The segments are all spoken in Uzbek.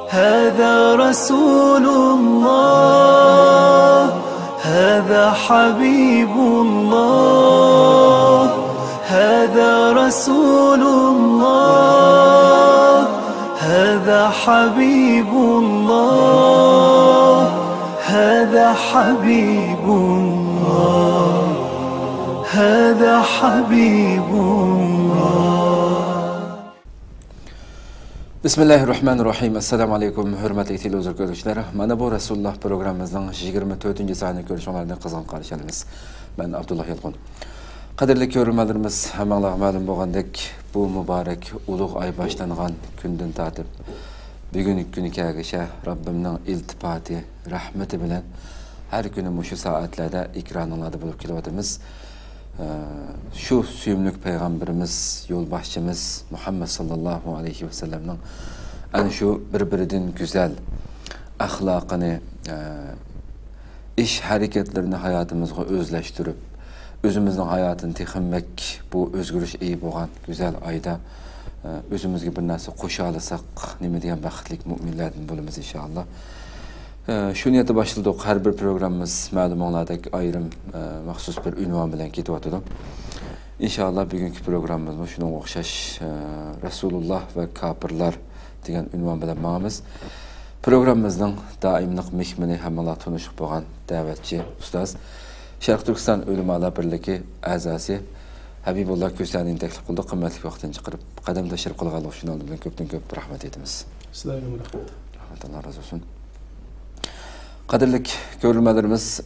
هذا رسول الله هذا حبيب الله هذا رسول الله هذا حبيب الله هذا حبيب الله هذا حبيب الله. Bismillahirrahmanirrahim. Assalamu alaykum. Hurmatli televizor Mana bu Rasulullah programımızın 24. saniyə görüşmələrini qızğın qarşı alırıq. Ben Abdullah Yalqın. Qadrli görürmələrimiz, həmənlər məlum bolğandək bu mübarək uluq ay başlanğan gündən tatib bugünkü günü kəlgişə Rabbimnin iltifatı, rəhməti bilən hər günü şu saatlərdə ikranlarda bulub kilodimiz. Şu süyümlük peygamberimiz, yolbaşçımız Muhammed sallallahu aleyhi ve sellem'nin yani şu birbirinden güzel ahlakını, iş hareketlerini hayatımızda özleştirip, özümüzün hayatını tekimmek bu özgürlük iyi boğan güzel ayda özümüzge bir nasıl koşalısak, nime diyen baxtlik müminlerden bulumuz inşallah. Şu niyete başladık. Her bir programımız məlum oladək ayrım məxsus bir ünvan bilen ketib atıdım. İnşallah bugünkü programımız şuna oxşaş Resulullah ve Kapırlar degan ünvan bilen mağamız. Programımızın daimlik mehmini həmala tanışıq boğan dəvətçi ustaz Şərq Türkistan Ölümalar Birliği əzası Habibullah Kösənin təklif qıldı. Qimmatli vaxtını çıxırıb qədəm təşrif qılğanlıq üçün oldu bilen köpdən köp rəhmət etimiz. Sizlərə rəhmət. Allah razı olsun. Qadrlik görülmələrimiz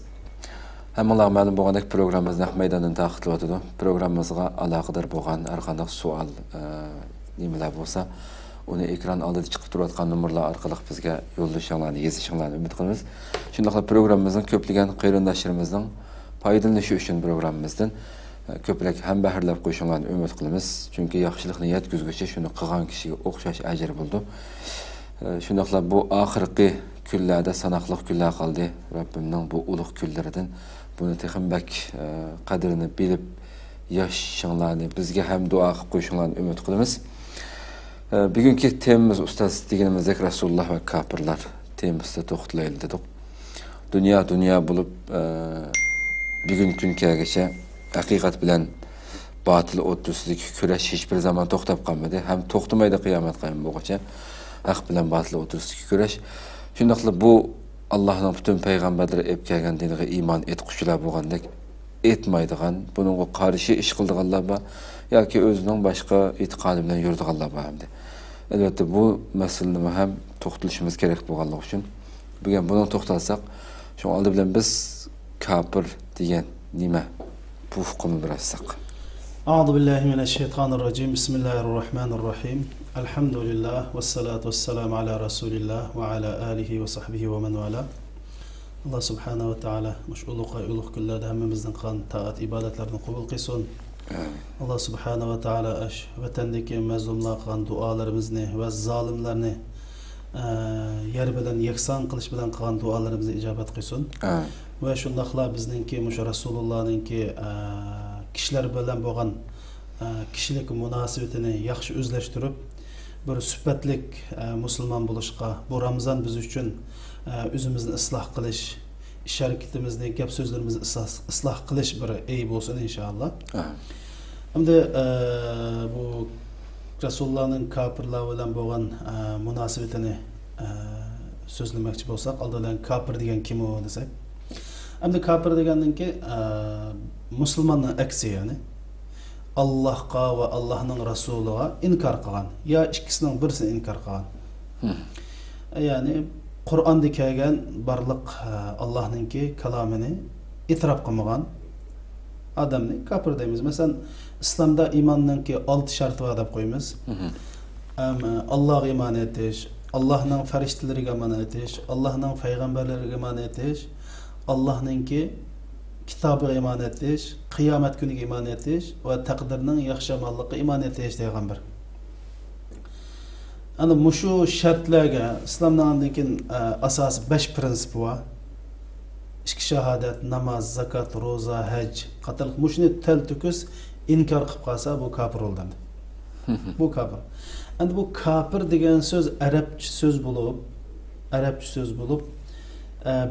həmənlər məlum bolğandək proqramımızın meydanını taxtlı atıdı. Proqramımızға alaqadar bolğan hər qandaq sual nimələr bolsa, onu ekran aldıda çıxıb turayotqan nömrələr arqalıq bizə yollaşanlarını, yazışanlarını ümid qılırıq. Şundaqla proqramımızın köplügən qayrindaşlarımızın faydalanışı üçün proqramımızdan köplük həm bəhirləb qoşanlarını ümid qılırıq. Çünki yaxşılıq niyyət güzgüçü şunu qılğan kişiyə oxşaş əcr buldu. Şundaqla bu axırqı küllerde sanaqlıq küllər qaldı. Rabbimden bu uluq küllərdən bunu texinbək qadrini bilib yaşanlarını bizge hem dua qoşunlarını ümid qılımız. Bugünkü temimiz ustaz deganimizdek Rasulullah ve Kapırlar temimizde toxtulaylı dedik. Dünya bulup bugünkü günkə geçe hakikat bilen batıl o'ttirsizlik küreş hiçbir zaman toxtab qalmadı. Hem toxtamaydı kıyamet qayım boğaça. Haq bilen batıl o'ttirsizlik küreş. Şundaqla bu Allah'ın bütün peygamberleri ep kelgen diniga iman etquchilar bo'lgandek etmaydigan, bununğa qarşı iş qildiganlar bor yoki o'zining boshqa e'tiqodi bilan yurdiganlar bor hamda. Albatta bu masalani ham to'xtalishimiz kerak bo'lganligi uchun bugun buni to'xtalsak, shu oldi bilan biz kafir degan nima bu hukmni bilsak. A'udhu billahi mineşşeytanirracim. Bismillahirrahmanirrahim. Elhamdülillah ve salatu vesselamu ala Resulillah ve ala alihi ve sahbihi ve men vala. Allah subhanahu ve taala uluq günlerde hemmimizden kan taat ibadetlerini kabul kılsın. Allah subhanahu ve taala vatandaki mazlumlar kan dualarımızı ve zalimlerini yer bilen yeksan kılıç bilen kan dualarımızı icabet kılsın. Ve şundaqla bizninki muş Resulullah'ınki kişiler bilen boğan kişilik münasebetini yaxşı özleştirip bir sübetlik Müslüman buluşqa bu Ramazan biz üçün özümüzni ıslah qilish, iş hareketimizni, gap sözlerimizni ıslah qilish bir ey bolsun inşallah. Hamda bu Resulullah'ın kapırlar bilen boğan münasebetini sözlemoqchi bolsak, aldalan kapır degan kim o desek. Hamda kapır degandan ki Müslümanın aksi yani. Allah'a ve Allah'ın Resulü'ne inkar kılan. Ya ikisinden birisini inkar kılan. Yani Kur'an'da kelgen barlık Allah'ın ki kelamını itiraf kılmagan adamını kafir deymiz. Mesela İslam'da imanın ki 6 şartı var deb koyumuz. Allah'a iman etiş, Allah'ın ferişteleriga iman etiş, Allah'ın peygamberleriga iman etiş, Allah'ın ki kitabı iman etiş, kıyamet günü iman etiş ve takdirinin yaxşamanlığı iman etiş degan bir. Ana muşu şartlarga İslam'dan asas 5 prensip var. İki şahadet, namaz, zakat, roza, hac, qatılık muşni tel tüküs inkar qıp qalsa bu kafir oldandı. Bu kafir. Endi bu kafir degan söz Arapça söz bulup arabcha so'z bo'lib,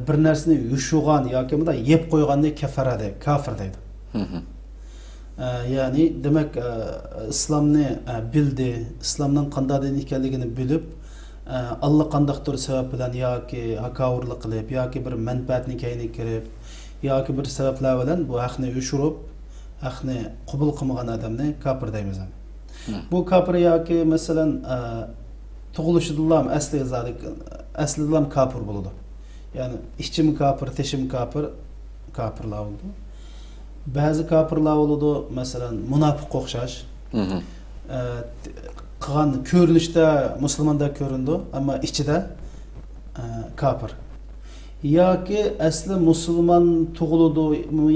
bir narsani yushugan yoki bunda yeb qo'yganni kafara deydi, kafir deydi. Ya'ni demak islomni bildi, islomning qanday din ekanligini bilib, Allah qandaqdir sabab bilan yoki haqavurlik qilib yoki bir manfaatni kayni kirib yoki bir sabablar bilan bu haqni yushirib, haqni qabul qilmagan odamni kafir deymiz. Bu kafir yoki masalan tug'ilishidan aslidan kafir bo'ladi. Ya'ni ichim kafir, teshim kafir, kafirlar bo'ldi. Ba'zi kafirlar bo'ladi, masalan munofiq o'xshash. Qilgan ko'rinishda musulmonda ko'rindi, ammo ichida kafir. Yoki asli musulmon tug'ildi,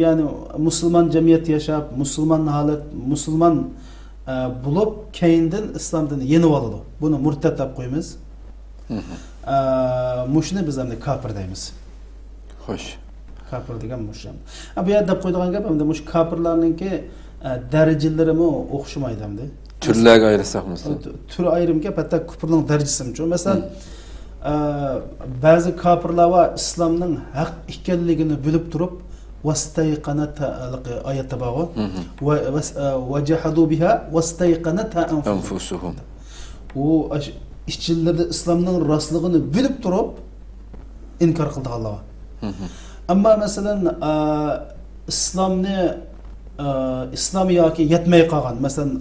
ya'ni musulmon jamiyat yashab, musulmon holat, musulmon bo'lib, keyindan islomdan yenib oladi. Buni murtad deb qo'yamiz. Mushni biz ham kafir deymiz. Xo'sh. Kafir degan musham. Bu yerda deb qo'ydigan gap hamda mush kafirlarningki darajalarimi o'xshamaydi hamda. Turlarga ayirsak masalan. Tur ayrimga hatta kufrning darajasi. Masalan, ba'zi kafirlar va islomning haq ekanligini bilib turib, vastayqanata oyatda bor. Va jahadu biha vastayqanata anfusuhum. U ishchilarda islomning rostligini bilib turib inkor qildi Alloh. Amma masalan islom yoki yetmay qolgan, masalan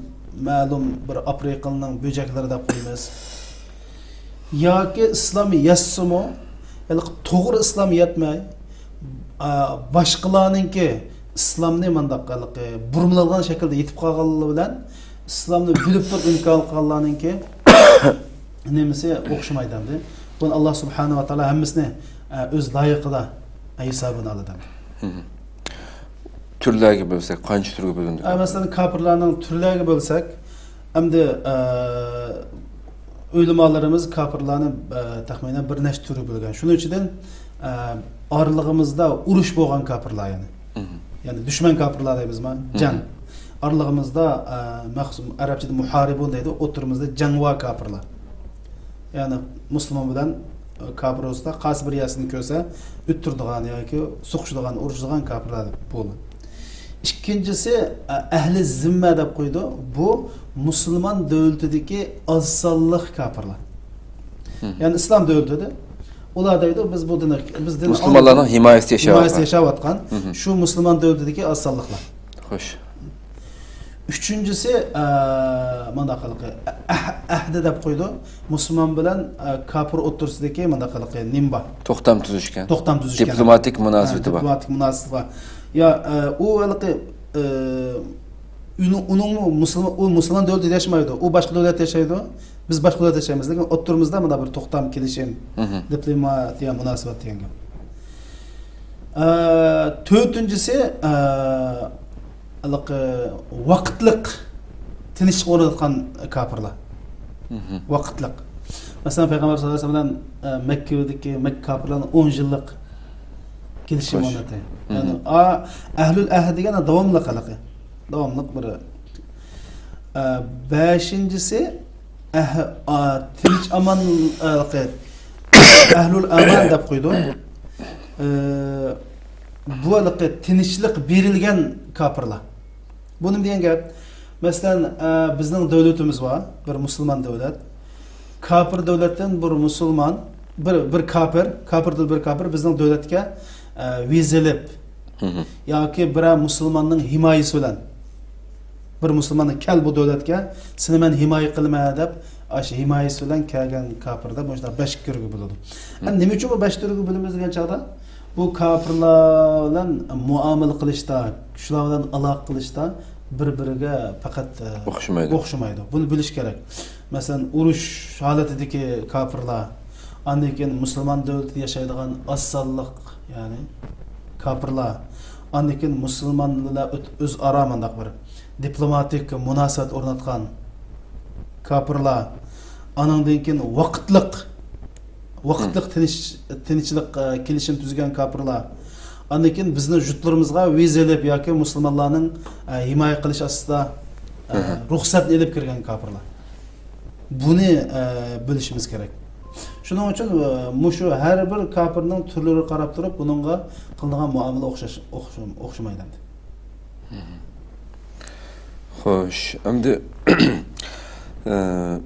ma'lum bir Afrikaning bo'jaklari deb qo'yamiz. Yoki islom yassimo, to'g'ri islom yetmay, boshqalarningki islomni mandaq burmilgan shaklda yetib qolganligi bilan islomni bilib turib inkor qilganlarningki nimasi o'xshamaydi endi. Buni Alloh subhanahu va taolo hammasini o'z loyiqida hisobini oladi. Turlarga bo'lsak, qancha turga bo'linadi? Masalan, kafirlarning turlariga bo'lsak, endi o'limalarimiz kafirlarni taxminan bir nechta turi bo'lgan. Shuning uchun oralig'imizda urush bo'lgan kafirlar yani. Ya'ni dushman kafirlar deymizmi? Jang. Oralig'imizda maxsus arabchada muharibun deydi, o'tirimizda jangva kafirlar. Ya'ni musulmon bilan kafir o'rtasida qaysi bir yasini ko'rsa, o'ttirdigan yoki suqishdigan, urishdigan kafirlar bo'ladi. İkincisi ahli zimma deb qo'ydi. Bu musulmon davlatidagi azsalliq kafirlar. Ya'ni islom davlatida ular deydi biz bu dinni musulmonlarning himoyasida yashayotgan shu musulmon davlatidagi azsalliqlar. Xo'sh. Üçüncüsü mana qiliqi ahdi deb qo'ydi. Musulmon bilan kafir o'rtasidagi mana qiliqi nimba. To'xtam tuzishgan. Diplomatik munosabati bor. Diplomatik munosabat bor. Ya u haliqi uning musulmon davlatda yashamaydi. U boshqa davlatda yashaydi. Biz boshqa davlatda yashaymiz. Lekin o'rtamizda mana bir to'xtam kelishim, diplomatiya munosabat degan gap. To'rtinchisi vaqtliq tinchlik o'rnatgan kafirlar. Vaqtliq. Masalan, Payg'ambar sollallohu alayhi vasallam Makkadagi Makka kafirlarning 10 yillik kelishim o'rnatdi. Ya'ni ahlul ahd degan davomli qiliqi. Davomli bir. Beshinchisi tinch aman ahlul aman deb qo'ydi. Bu haliqi tinchlik berilgan kafirlar. Bunun degan gap, masalan, bizning davlatimiz bor, bir musulmon davlat. Kafir davlatdan bir musulmon, bir kafirdir bir kafir bizning davlatga vizalib yoki bir musulmonning himoyasi bilan bir musulmonni kel bu davlatga seni men himoya qilma deb, o'sha himoyasi bilan kelgan kafirda bunday 5 turga bo'ladi. Nima uchun bu 5 turga bo'lamiz degan chog'da bu kafirlar bilan muomala qilishda, shular bilan aloqa qilishda bir-biriga faqat o'xshamaydi. Buni bilish kerak. Masalan, urush holatidagi kafirlar, undan keyin musulmon davlatida yashaydigan assalliq, ya'ni kafirlar, undan keyin musulmonlar o'zaro mandaq bir diplomatik munosabat o'rnatgan kafirlar, undan keyin vaqtliq tinchlik kelishim tuzgan kafirlar. Undan keyin bizning yurtlarimizga vizalab yoki musulmonlarning himoya qilish asosida ruxsat elib kirgan kafirlar. Buni bilishimiz kerak. Shuning uchun mushu har bir kafirning turlari qarab turib, buningga qilingan muomala o'xshamaydi. Xo'sh, endi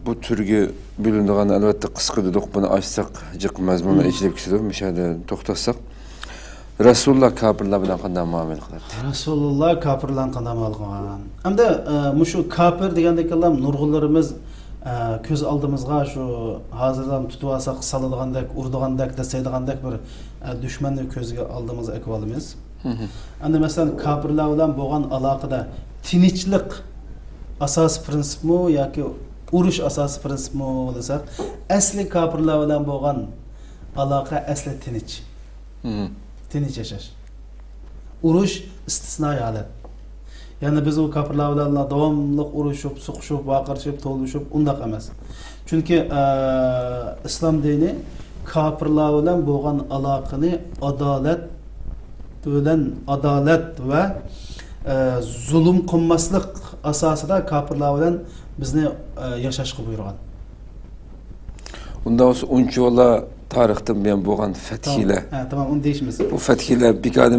bu turga bo'linadigan albatta qisqa dedik, buni ochsak, jiq mazmunni ichilib ketadi, mishada to'xtatsak. Rasululloh kafirlar bilan qanday muomala qiladi? Rasululloh kafirlarni qanday muomala qilgan? Hamda mushu kafir degandeklar nurg'unlarimiz ko'z oldimizga shu hozirdan tutib olsak, saladagandek, urdigandek, desaydigandek bir dushmanni ko'ziga oldimizga ekvolimiz. Endi masalan kafirlar bilan bo'lgan aloqada tinchlik asos prinsipmi yoki urush asos prinsipmi desak, asli kafirlar bilan bo'lgan aloqa asli tinch. Tinch yashash. Urush istisnoiy holat. Yani biz o kafirlar bilan davomli urushib, suqishib, vaqirishib, to'lishib undaq emas. Chunki islom dini kafirlar bilan bo'lgan aloqani adolat va zulm qilmaslik asosida kafirlar bilan bizni yashashga buyurgan. Unda uncholar tarixdan buyon bo'lgan fathiylar. Tamam, onu deyishimiz. Bu fathiylar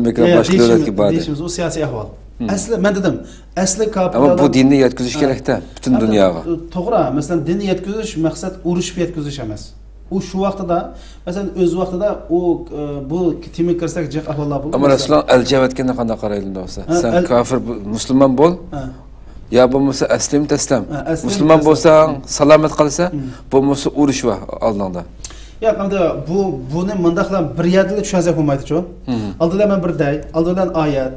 bekor boshqa davlatga bordi. Deyishimiz, o siyosiy ahvol. Asli men dedim, asli kafirlar. Ama bu dinni yetkizish kerak-da butun dunyoga. To'g'ri, masalan dinni yetkizish maqsad urushib yetkizish emas. U shu vaqtida, masalan o'z vaqtida bu temi kirsak jiq ahvollar bo'ldi. Ammo Rasululloh al-javatga qanday qaraydi bo'lsa? Sen kafir musulmon bo'l. Ya bo'lmasa aslim taslam. Musulmon bo'lsang, salomat qilsa, bo'lmasa urush va oldingda. Ya qanda buni mundaqlar bir yerda tushunsak bo'lmaydi-ku. Aldidan men bir day, aldidan oyat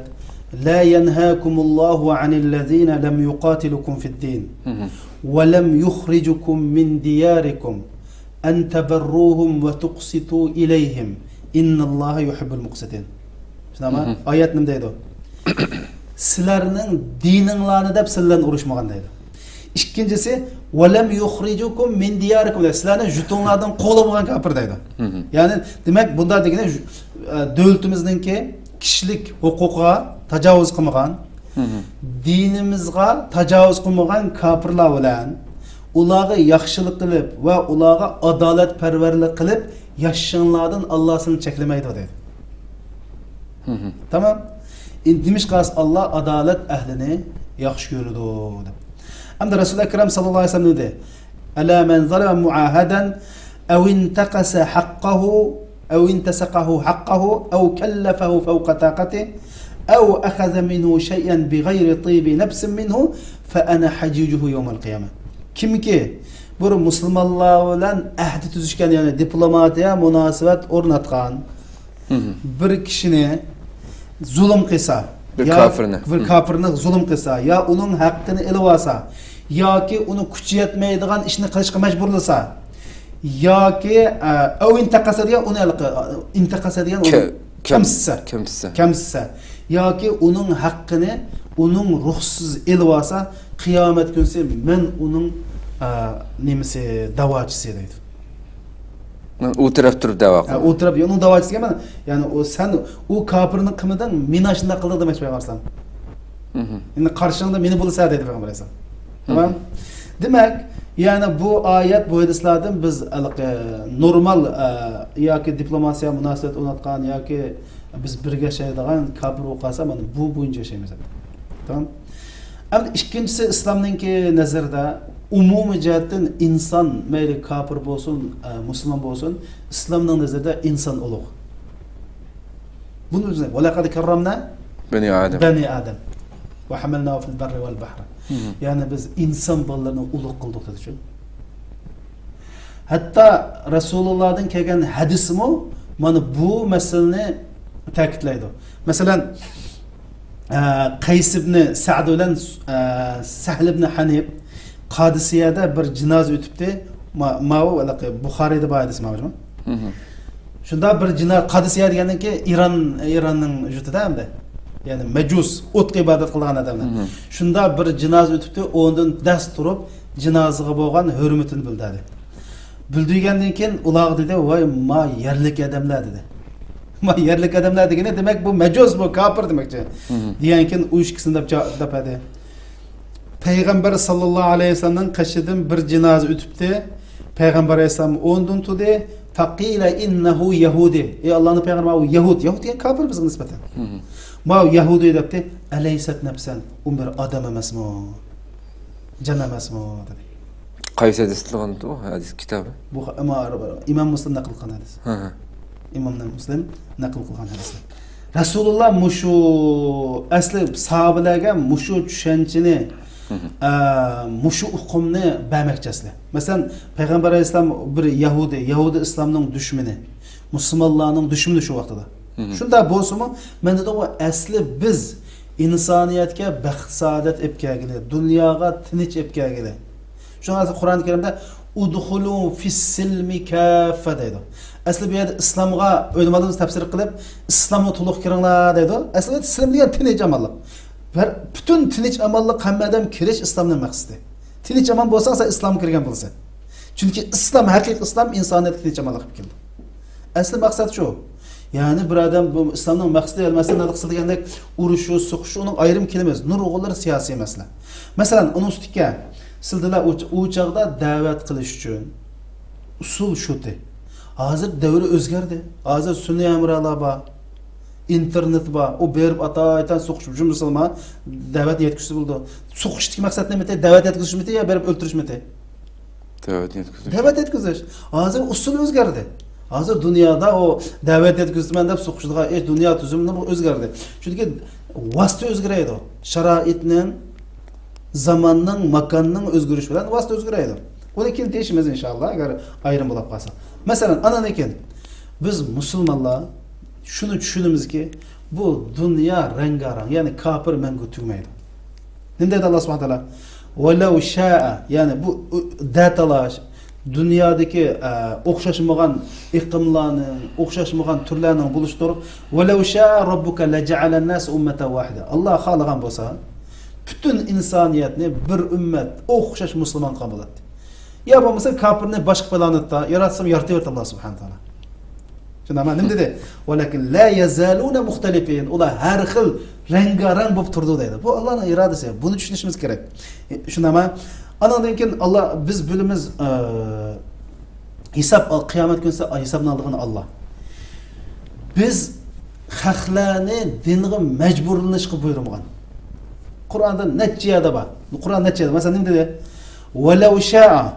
لا ينهاكم الله عن الذين لم يقاتلكم في الدين ولم يخرجكم من دياركم أن تبروهم وتقسطوا إليهم إن الله يحب المقسطين. Şunama ayet nim deydi? Sizlerinin dininglarni deb sizlarni urishmagan deydi. İkincisi وَلَمْ يُخْرِجُكُمْ مِنْ دِيَارِكُمْ deydi. Sizlerni jutunlardan qolamagan kafir deydi. Yani demek bunda degene devletimizdeki kişilik hukuka tajovuz qilmagan, dinimizga tajovuz qilmagan kafirlar bilan ularga yaxshilik qilib va ularga adolatparvarlik qilib yashashinglardan Alloh sizni cheklamaydi dedi. Tamam? Demişqas Allah adolat ahlini yaxshi ko'radi deb. Hamda Rasul akram sallallohu alayhi vasallam dedi: "Ala man zalama muahadan aw intaqasa haqqahu aw intasaqahu haqqahu aw kallafahu fawqa taqatihi أو أخذ منه شيئا بغير طيب نفس منه فأنا حجيجه يوم القيامة." Kim ki bu Müslümanlar bilan ahdi tuzishgan, yani diplomatiya münasebet o'rnatgan bir kishini zulm qilsa, bir kafirni zulm qilsa, ya uning haqqini ilib olsa, yoki uni kuchi yetmaydigan ishni qilishga majburlasa, yoki au intaqasa degan uni intaqasa degan kamsisa yoki uning haqqini uning ruhsiz ilib olsa, qiyomat kunsi men uning nimasi da'vochisi deydi. O'tirib turib da'vo qiladi. O'tirib, uning da'vochisiga men, ya'ni sen u kafirning qimidan meni shunday qildi demoqchi bo'lsan. Endi qarshingda meni bo'lsa deydi payg'ambar alayhisalom. Tamam? Demak, yani bu ayet bu hadislardan biz normal yoki diplomasiya munosabat o'rnatgan yoki biz birga yashaydigan kafir o'qasa mana bu bo'yicha yashaymiz. Tamam? Endi ikkinchisi islomningki nazarda umumiy jihatdan inson mayli kafir bo'lsin, musulmon bo'lsin, islomning nazarida inson ulug'. Buni biz valaqad karramna bani adam va hamalnahu fil barri wal bahri. Yani biz inson bolalarini ulug' qildik dedi. Hatta Rasulullah'dan kelgan hadismi mana bu masalani ta'kidlaydi. Masalan, Qays ibn Sa'd bilan Sahl ibn Hanif Qadisiyada bir jinoza o'tibdi. Buxoriyda bu hadis mavjud. Shunda bir jinoza Qadisiya degandan keyin Ironning yurtida hamda yani mecus, o'tga ibodat qilgan odamlar. Shunda bir jinoza o'tibdi, o'ndan dast turib jinozaga bo'lgan hurmatini bildirdi. Bildirgandan keyin ular dedi, "Voy, ma yerlik odamlar" dedi. Ma yerlik odamlar degani demak bu mecus, bu kafir demekçi. Degan keyin u ikkisini depadi. Payg'ambar sallallohu alayhi vasallam qashidan bir jinoza o'tibdi. Peygamber Aleyhisselam ondan tudi faqila innahu yahudi. Allah'ın peygamberi o Yahud. Yahud diye kafir bizim nispeten. Ma Yahudi depti. Aleysat nefsen. Bir adam emasmi? Can emasmi dedi. Qaysi hadislarni bu hadis kitabı? Bu ama İmam Müslim nakil kılan hadis. İmam Müslim nakil kılan hadisler. Rasulullah muşu asli sahabelerge muşu düşünceni muşu hukumni bermekçesli. Mesela Peygamber Aleyhisselam bir Yahudi İslam'ın düşmeni, Müslümanların düşmeni şu vaktada. Şunda bolsa mu? Men de o asli biz insaniyetke baxt saadet epkagili, dunyoga tinch epkagili. Şuna Kur'an-ı Kerim'de udhulu fis-silmi kaffa deydi. Asli bu yerda islomga o'lmadimiz tafsir qilib, islomga to'liq kiringlar deydi. Asli islom degan tinch amallik. Bütün tinch amallik hammadan kirish islomning maqsadi. Tinch amal bo'lsang, sen islomga kirgan bo'lsan. Chunki islom, haqiqiy islom insoniyatga tinch amal qilib keldi. Asli maqsad shu. Yani bir adam bu İslam'ın maqsadi elmasdan naqs degandek urushu, suqishu uning ayrim kelmas. Nur o'g'illar siyosiy masala. Masalan, uni ustiga sizlar u chaqda da'vat qilish uchun usul shuti. Hozir davri o'zgardi. Hozir sunniy amralar bor. İnternet bor. O berib ataytan suqish uchun musulmon da'vat yetkazib bo'ldi. Suqishdagi maqsad nima? Da'vat yetkazishmi ya berib o'ltirishmi? Da'vat yetkazish. Hozir usul o'zgardi. Hazır dünyada o davet etkisinden de sokuştuğa dünya tüzümünün özgürlüğü. Çünkü vasıta özgürlüğü o. Şaraitinin, zamanının, makanının özgürlüğü falan vasıta özgürlüğü. O da kim değişmez inşallah eğer ayrım bulup kalsa. Mesela anan eken biz Müslümanlar şunu düşünürüz ki bu dünya rengarenk yani kafir mengu tügmeydi. Ne dedi Allah subhanahu teala? وَلَوْ شَاءَ yani bu datalar dünyadaki o'xshashmagan iqlimlarni, o'xshashmagan turlarni buluşturup وَلَوْ شَاءَ رَبُّكَ لَجَعَلَ النَّاسَ أُمَّةً وَاحِدَةً Allah xalagan bolsa bütün insaniyetni bir ümmet o'xshash musulmon qabul etdi. Ya bo'lmasa kafirni boshqa planetda yaratsam yarataverdi Allah subhanahu taala. Shunda nima dedi? Walakin la yazaluna mukhtalifin. Ular har xil rangarang bo'lib turdi deydi. Bu Allohning irodasi. Buni tushunishimiz kerak. Shunda Anadan keyin Allah biz bilimiz hesap kıyamet günü hesabını aldığını Allah. Biz xalqlarni dinga mecburlanishga buyurmagan. Qur'onda necha yerda bor. Qur'on necha yerda. Masalan nima dedi? "Walau sha'a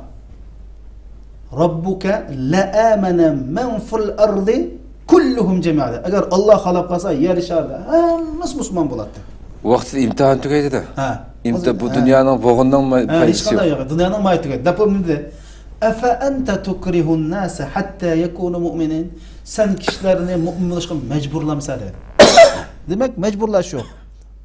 robbuka la'amana man fil ardi kulluhum jami'an." Agar Alloh xalaq qilsa yer sharda hammasi musulmon bo'ladi. Vaqt imtihon tugaydi da. İmte bu dünyanın boğundan mı payısı yok? Dünyanın mı ayıtı? Dapım ne de? Efe ente tukrihun nase hatta yekunu mu'minin. Sen kişilerini mümin oluşkan mecburlamsa dedi. Demek mecburlaş yok.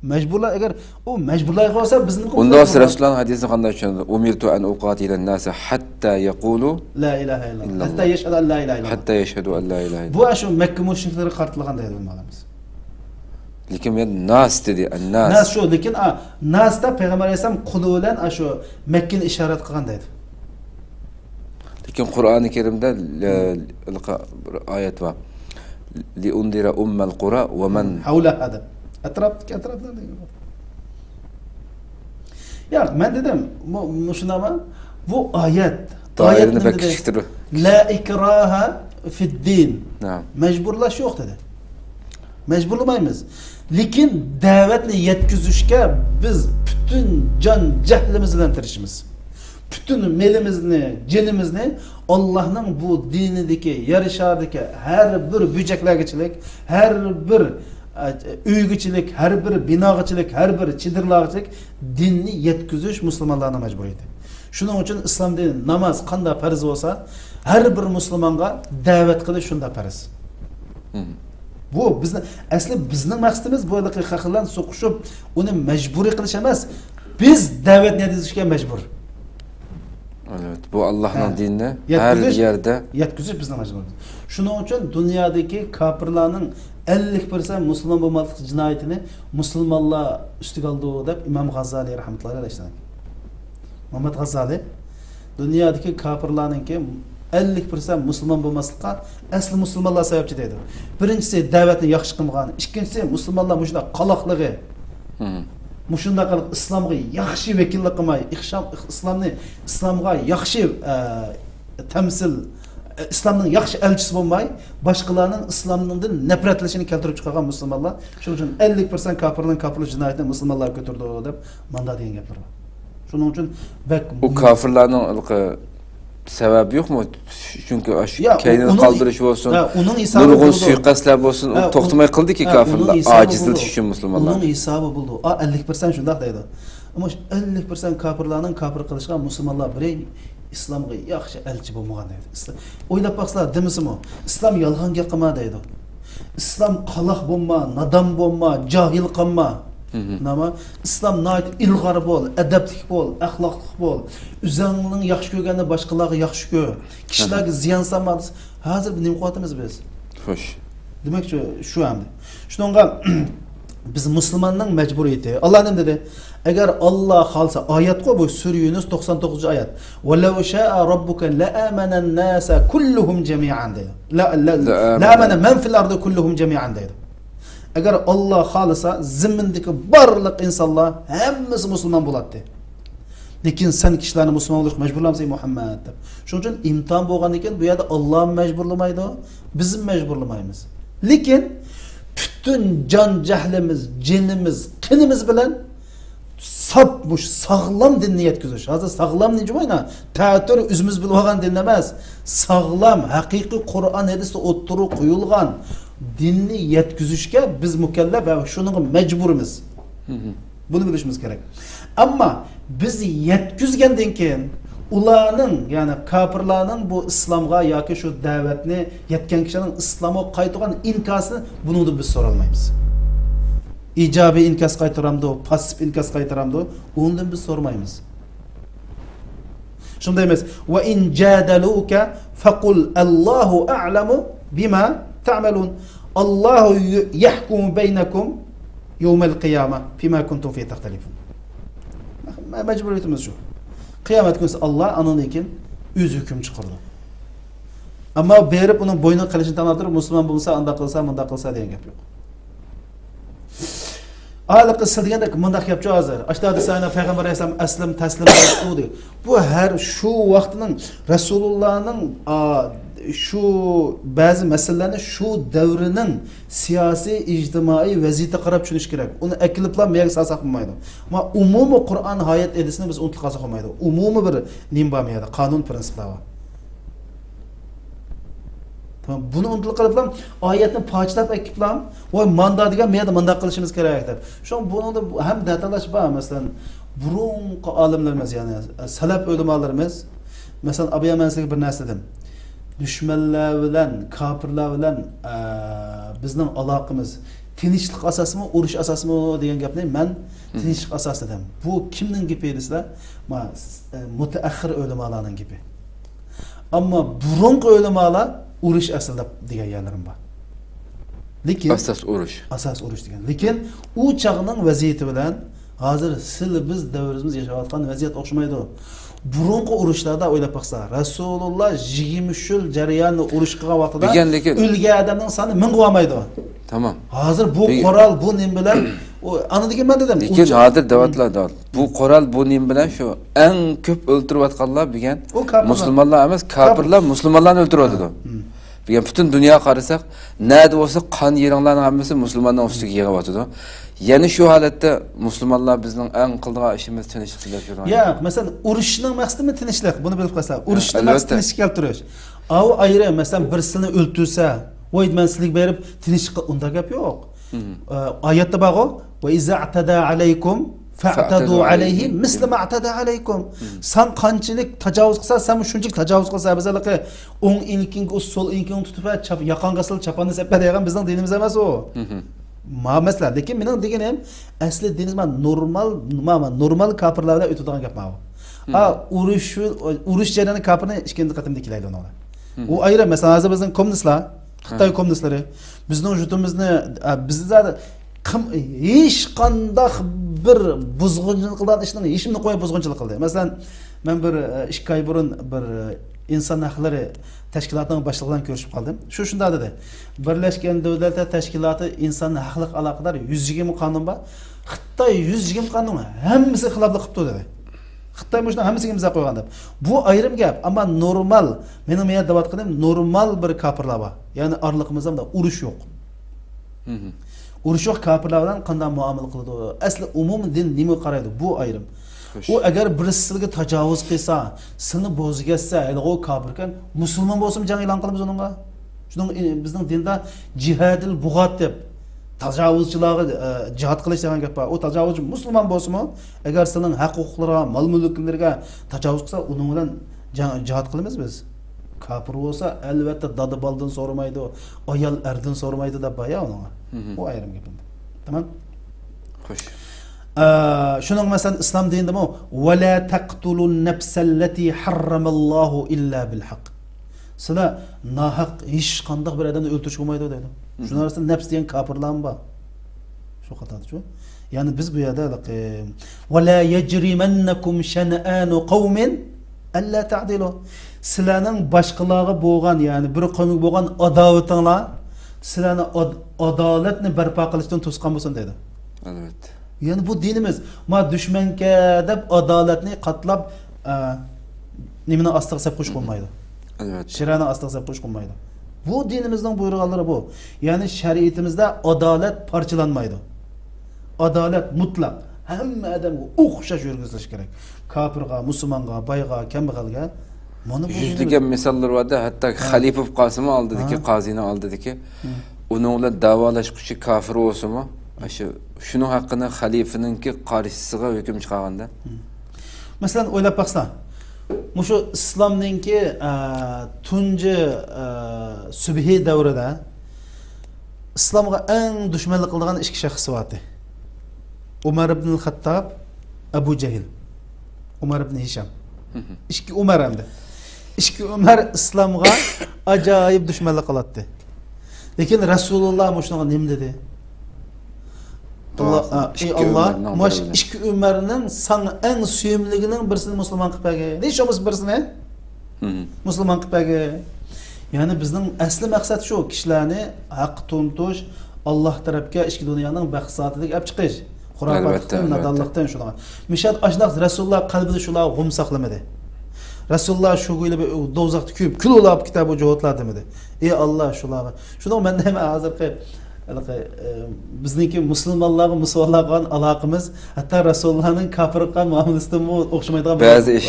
Mecburla eğer o mecburla olsa bizim Ondan sonra Resulullah'ın hadisi kanında şöyle umirtu en uqatilen nase hatta yekulu la ilahe illallah. Hatta yeşhedü en la ilahe illallah. Hatta yeşhedü en la ilahe illallah. Bu aşı Mekke müşrikleri kartlagan dedi bilmalımız. Lekin men nas dedi, nas. Nas şu, lekin nas da Peygamber Aleyhisselam kulu bilen şu Mekke'ni işaret kılgan dedi. Lekin Kur'an-ı Kerim'de ayet var. Li undira ummel qura ve men havla hada. Etrafta ya ben dedim şuna ama bu ayet daireni bekleştirir. La ikraha fid din. Mecburlaş yok dedi. Mecburlamaymiz. Lekin davetni yetkizishga biz bütün can cehlimiz bilan tirishimiz. Bütün melimizni, jinimizni Allohning bu dinidagi, yer sharidagi har bir bujaklargachilik, har bir uyguchilik, har bir binogachilik, har bir chidirlag'ichilik dinni yetkizish musulmonlarning majburiyati. Shuning uchun islom dini namoz qanday farz bo'lsa, har bir musulmonga da'vat qilish shunday farz. Bu bizning maqsadimiz bu yerda xalqlarni so'qishib, uni majburiy qilish emas. Biz da'vat yetkazishga majbur. Evet, bu Allah'ın dinini her yerde yetkizish bizning majburimiz. Shuning uchun dunyodagi kafirlarning 50% musulmon bo'lmaslik jinoyatini musulmonlar ustiga oldi deb Imom G'azali rahmatullohi alayhi aytgan. Muhammad G'azali dunyodagi kafirlarning 50% musulmon bo'lmaslikqa asli musulmonlar sababchi deydi. Birinchisi da'vatni yaxshi qilmagan, ikkinchisi musulmonlar mushunda qaloqligi. Mushunda qilib islomga yaxshi vakillik qilmay, islomga yaxshi temsil İslamның yaxshi elchisi bo'lmay, boshqalarning islomdan nafratlashini keltirib chiqargan musulmonlar, shuning uchun 50% kafirlik jinoyatini musulmonlar ko'tardi deb manda degan gaplar bor. Shuning uchun bu kafirlarning sababi yo'qmi? Chunki kaynini qaldirish bo'lsin, nurg'un suiqasdlar bo'lsin, to'xtamay qildiki kafirlar ojizlatish uchun musulmonlar. Uning hisobi bo'ldi. 50% shunday deydi. Ammo 50% kafirlarning kafir qilishgan musulmonlar birey İslamga yaxshi elchi bo'lmagan deydi. O'ylab baqsizlar, demisimi? Islom yolg'onga qilma deydi. Islom qaloq bo'lma, nadam bo'lma, jahil qolma. Nima? Islom nayt ilg'or bo'l, adablik bo'l, axloqlik bo'l. O'zingning yaxshi ko'rganini boshqalarga yaxshi ko'r. Kishilarga ziyon solma. Hozir nima qilyapmiz biz? Xo'sh. Demak shu hamda. Shunga biz musulmonning majburiyati. Alloh nima dedi? Agar Alloh xolsa, oyat qo'y bu Sura Yunus 99-oyat. Wallau sha'a robbuka la'amana an-nasa kulluhum jami'an dedi. La'amana man fil ardi kulluhum jami'an dedi. Agar Alloh xolsa, zimindagi barliq insonlar hammasi musulmon bo'ladi. Lekin sen kishilarni musulmon bo'lishga majburlamsan Muhammad deb. Shuning uchun imtihon bo'lgan ekan, bu yerda Alloh majburlamaydi, biz majburlamaymiz. Lekin bütün can jahlimiz, jinimiz, qinimiz bilan sapmuş, sağlam dinni yetkizmiş. Hazır sağlam ne cümle? Teatür üzümüz bilvagan dinlemez. Sağlam, hakiki Kur'an hadisi otturu koyulgan dinni yetkizişke biz mükellef ve şunun mecburumuz. Bunu bilişimiz gerek. Ama biz yetkizgenden keyin ularning, yani kafirlarning bu İslamga yoki şu davetni yetken kişinin İslam'a qaytırgan inkasını bunu da biz soralmayız. İcabi inkas qaytaramdı, pasif inkas qaytaramdı, ondan biz sormaymiz. Şunu deymiz. Ve in jadaluka faqul Allahu a'lamu bima ta'malun. Allahu yahkumu beynakum yawmal qiyamah fima kuntum fi tahtalifun. Mecburiyetimiz şu. Kıyamet günü Allah anın için üz hüküm çıkardı. Ama berip onun boynunu kılıçını tanıtır, Müslüman bulsa, anda kılsa diyen gap yok. Ağlı kıssa degende mındak yapacağız hazır. Aşağıda sayına Peygamber Aleyhisselam aslim teslim oldu. Bu her şu vaktinin Resulullah'ın şu bazı meselelerini şu devrinin siyasi, ictimai vaziyete qarab tushunish kerak. Uni akiliplanmayak salsak bo'lmaydi. Ama umumiy Qur'on hayat edisini biz unutib qolsak bo'lmaydi. Umumiy bir nimbamaydi, qonun prinsiplar bor. Tamam, bunu unutilib qoliblam, oyatni pochlab akiblam, voy manda degan menda manda qilishimiz kerak deb. Shu buni ham datalash bor, masalan, burunqi olimlarimiz, ya'ni salaf ulamolarimiz, masalan, Abu Yamansiga bir narsa dedim. Düşmanlar bilan, kafirlar bilan bizning aloqamiz tinchlik asosimi, urush asosimi degan gapni men tinchlik asos dedim. Bu kimning gapi desizlar? Mutaaxir ulamolarning gapi. Ammo burunqi ulamolar urush aslida degan yerlarim bor. Lekin asas urush degan. Lekin u chaqning vaziyati bilan hozir biz davrimiz yashayotgan vaziyat o'xshamaydi. Burunqi urushlarda o'ylab baqsa, Rasululloh 23 yil jarayonni urush qilgan vaqtida o'lgan odamning soni 1000 bo'lmaydi. Tamam. Hozir bu qoral bu nim bilan ana degan men dedim. Lekin hozir davatlar bu qoral bu nim bilan shu eng ko'p o'ltirayotganlar degan musulmonlar emas, kafirlar musulmonlarni o'ltiryapti. Degan butun dunyo qarasak, nada bo'lsa qon yeringlarning hammasi musulmonlar ustiga yig'yapti. Yani şu holatda musulmonlar bizning eng qildigan ishimiz tinchlik deb yuradi. Yo'q, masalan, urushning maqsadi tinchlik. Buni bilib qo'ysa, urushning maqsadi tinchlik keltirish. Av ayri, masalan, birsini o'ltirsa, voy men sizlik berib tinchlik unda gap yo'q. Oyatda bor-ku, va iza atada alaykum fa'tadu alayhi misla ma atada alaykum. Sen qanchalik tajovuz qilsa, sen shunchalik tajovuz qilsa, bizlarga o'ng inking, sol inking tutib, yaqonga sil chaponni seppa degan bizning dinimiz emas u. Mesela, lekin mening deganim asli dinimiz normal kafirlarga o'tadigan gap ma'lum. Urush jarayoni kafirni ikkinchi diqqatimda kelaydi ona. U ayri, masalan, hozir bizning kommunistlar, Xitoy kommunistlari bizning yurtimizni bizlar hech qanday bir buzg'unchilik qilgan ishni hechimni qo'yib buzg'unchilik qildi. Masalan, men bir 2 oy burun bir inson haqlari tashkilotining boshlig'idan ko'rishib qoldim. Shunda dedi. Birlashgan Davlatlar Tashkiloti inson haqliq aloqador 120 qonun bor. Xitoy 120 qonun hammasi xiloflik qilib dedi. Xitoy shuni hammasiga imzo qo'ygan deb. Bu ayrim gap, ammo normal, mening men deyotganim normal bir kafirlar bor. Ya'ni orliqimizda urush yo'q. Urush yo'q, kafirlar bilan qanday muomala qiladi? Asli umumiy din nima qaraydi? Bu ayrim. U agar birisi sizga tajovuz qilsa, seni bo'zgasa, o kafirkan, musulmon bo'lsam jang e'lon qilamiz uningga. Shuning bizning dinda jihadil bug'at deb tajovuzchilarga jihad qilish degan gap bor. O tajovuzchi musulmon bo'lsa-mu, agar sening haq-huquqlarga, mol-mulklarga tajovuz qilsa, uning bilan jihad qilamiz biz. Kafir bo'lsa, albatta dadabaldan so'ramaydi, ayol erdan so'ramaydi deb baya uningga. Bu ayrim gap. Tamam? Xo'sh. Shuning masalan islom dinidami va la taqtulun nafsallati harramallohu illa bil haqq. Sizlar nahaq hech qanday bir odamni o'ltirish bo'lmaydi deydi. Shuning uchun nafs degan kafirlar bor. Shu qatadi shu. Ya'ni biz bu yerda va la yajrimannakum shana'anu qawmin alla ta'dilu. Sizlarning boshqalarga bo'lgan, ya'ni bir qavmga bo'lgan adovatinglar sizlarni adolatni barpo qilishdan to'sqan bo'lsin dedi. Albatta. Yani bu dinimiz, ma düşmanka deb adolatni qatlab nimani astiga sep qo'shib qo'ymaydi. Albatta. Shariatni astiga sep qo'shib qo'ymaydi. Bu dinimizning buyruqlari bu. Ya'ni shariatimizda adolat parchalanmaydi. Adolat mutlaq. Hamma odamga o'xshash yurgizilish kerak. Kafirga, musulmonga, boyga, kambag'alga. Mana bu yüzlügen misallar vardı. Hatta Halife Qasım'ı aldıydı, qazini aldıydı ki onunla davalashquchi kafir olsa-mu, şunun haqqında halifeninki qarshisiga hukm chiqarganda. Masalan, o'ylab baqsa, mushu islomninki tunji subhi davrida islomga eng dushmanlik qilgan ikki shaxs bor. Umar ibn al-Xattob, Abu Jahl, Umar ibn Hisham. İşki Umar hamda. İşki Umar islomga ajoyib dushmanlik qiladi. Lekin Rasululloh mushunga nim dedi? Allah, maş işki Ömer'nin sana en suyumliğinin birisini Müslüman kıpage. Ne iş olmuş birisini? Müslüman kıpage. Yani bizden asli maksat şu, kişilerini hak tuntuş, Allah tarafka işki dünyanın baksatı ap çıkış. Hurafatlıktan, nadallıktan şuna. Mişad aşnaq Rasulullah kalbini şula gum saklamadı. Rasulullah şu güyle bir dozaqtı küp, kül olab kitabı cevotlar demedi. Ey Allah şula. Şuna ben de hemen hazır kayıp. Bizniki musulmonlarga musulmonlarga aloqamiz hatto Rasulullahning kafirga muomalasidan o'xshamaydigan ba'zi ish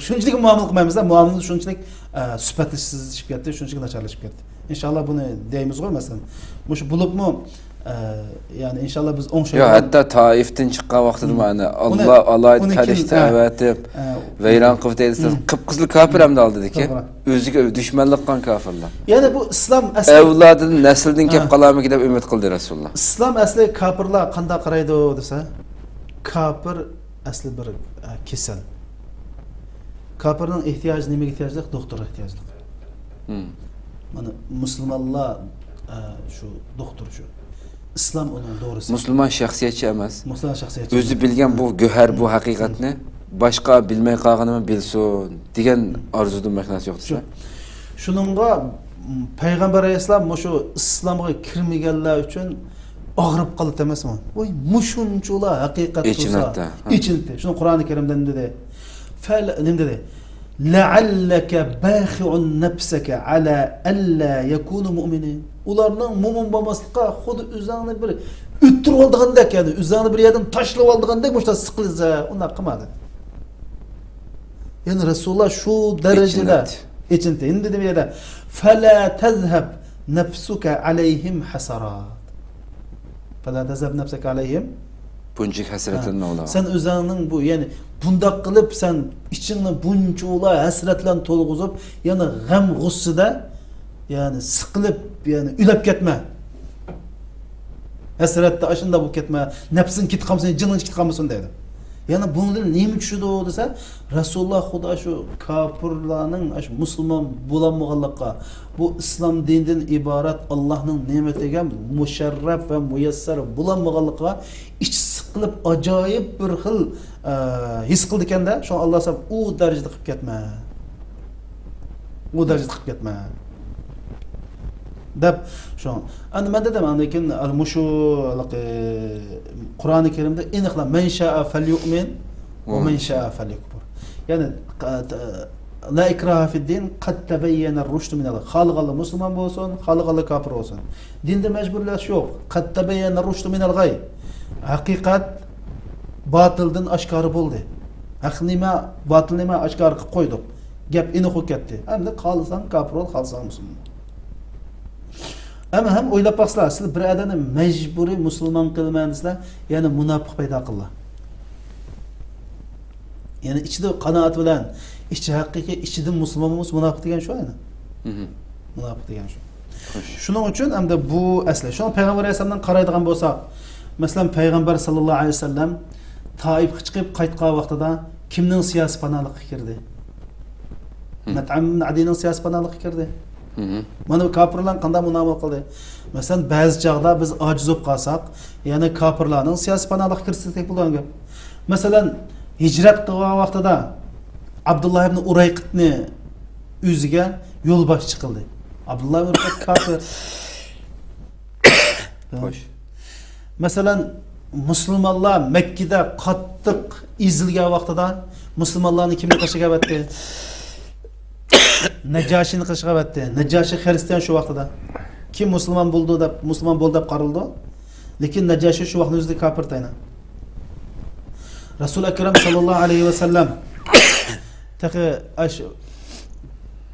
shunchalik muomala qilmaymiz, muomalamiz shunchalik sifatsizlashib ketdi, shunchalik nacharlashib ketdi. Inshaalloh buni deymiz qo'y masalan. Mush bulubmi yani inshaalloh biz o'ngshaymiz. Yo, hatta Taifdan chiqqan vaqtida mana Alloh alayhi tarishda avatib vayron qilib deysiz, qip-qizil kafir hamda oldiki, o'ziga dushmanlik qilgan kafirlar. Ya'ni bu islom asli avlodini nasldan kelib qolarmiki deb umid qildi Rasululloh. Islom asli kafirlar qanday qaraydi desa, kafir asli bir kasal. Kafirning ehtiyoji nimaga ehtiyojli? Doktor ehtiyojli. Mana musulmonlar shu doktor shu. İslam onun doğrusu. Müslüman şahsiyetçi emas. Müslüman şahsiyetçi. Özü bilgen bu göher bu hakikatni başka bilmey qalğanımı bilsin degan arzudan məqsəd yoxdur. Şununğa Peygamber Aleyhisselam şu İslam'a kirmegenler üçün ağırıp qalıp emasmı? Oy muşunçula hakikat olsa içinde. Şunu Kur'an-ı Kerim'den dedi. Fel ne dedi? La'allaka baxi'un nafsaka ala alla yakunu mu'minin. Ularning mu'min bo'lmaslikqa xuddi o'zingni bir o'ttirib oldigandek, ya'ni o'zingni bir yerdan tashlab oldigandek mushta siqilsa, unda qilmadi. Yani Rasululloh shu darajada içinde. Endi dedim yerda fala tazhab nafsuka alayhim hasarat. Fala tazhab nafsuka alayhim bunchik hasratlanma olar. Sen o'zingning bu, ya'ni bundaq qilib sen ichingni bunchola hasratlan to'lg'izib, yana g'am g'ussida yani sıkılıp yani ülep ketme. Hasratda aşında bu ketme. Nefsin kit kalmasın, canın kit kalmasın dedi. Yani bunun neymi düşüdü o dese Resulullah Xuda şu kafirlarning şu Müslüman bulanmağanlıqqa bu İslam dininden ibaret Allah'ın nimetiga müşerref ve müyesser bulanmağanlıqqa iç sıkılıp acayip bir xil his qildikan da şu Allah sab o derecede qilib ketme. O derecede qilib ketme. Deb şu ana men dedim lekin mushu Qur'oni Karimda aniqla men sha'a falyu'min ومن شاء فليكفر. Yani la ikraha fid din qad tabayyana ar-rushd min al-khalqal musliman bo'lsin, khalqal kafir bo'lsin. Dinda majburlash yo'q. Qad tabayyana ar-rushd min al-ghay. Haqiqat batildan oshkora bo'ldi. Haq nima, batil nima oshkora qilib qo'ydik. Gap aniq bo'lib ketdi. Endi qolsan kafir bo'l, qolsan musulmon. Ama ham o'ylab baqsizlar, siz bir odamni majburiy musulmon qilmaysizlar, ya'ni munofiq paydo qillar. Yani içinde kanaat bilen, içi haqiqiy, içinden musulmon bo'lsa munofiq degan shu ayni. Munofiq degan shu. Shuning uchun hamda bu asli. Shuni Payg'ambar alayhisolamdan qaraydigan bo'lsak, masalan Payg'ambar sallallohu alayhi vasallam Taifga chiqib qaytgan vaqtida kimning siyosiy panohligiga kirdi? Mat'am ibn Adining siyosiy panohligiga kirdi. Mana kafirlar qanday munofiq qildi? Masalan ba'zi chaqda biz ojiz bo'lib qolsak, ya'ni kafirlarning siyosiy panohligiga kirsak bo'lgan gap. Masalan hicret qilgan vaqtida Abdullah ibn Urayqitni o'ziga yo'lbosh chiqildi. Abdullah ibn Urayqit kafir. Xo'sh. Masalan musulmonlar Makkada qattiq ezilgan vaqtida musulmonlarni kimga qarshi qabatdi? Najashini qarshi qabatdi. Najashi xristian shu vaqtida. Kim musulmon bo'ldi deb qaraldi. Lekin Najashi shu vaqtning o'zida kafir tayna. Rasul Akram sallallohu alayhi ve sellem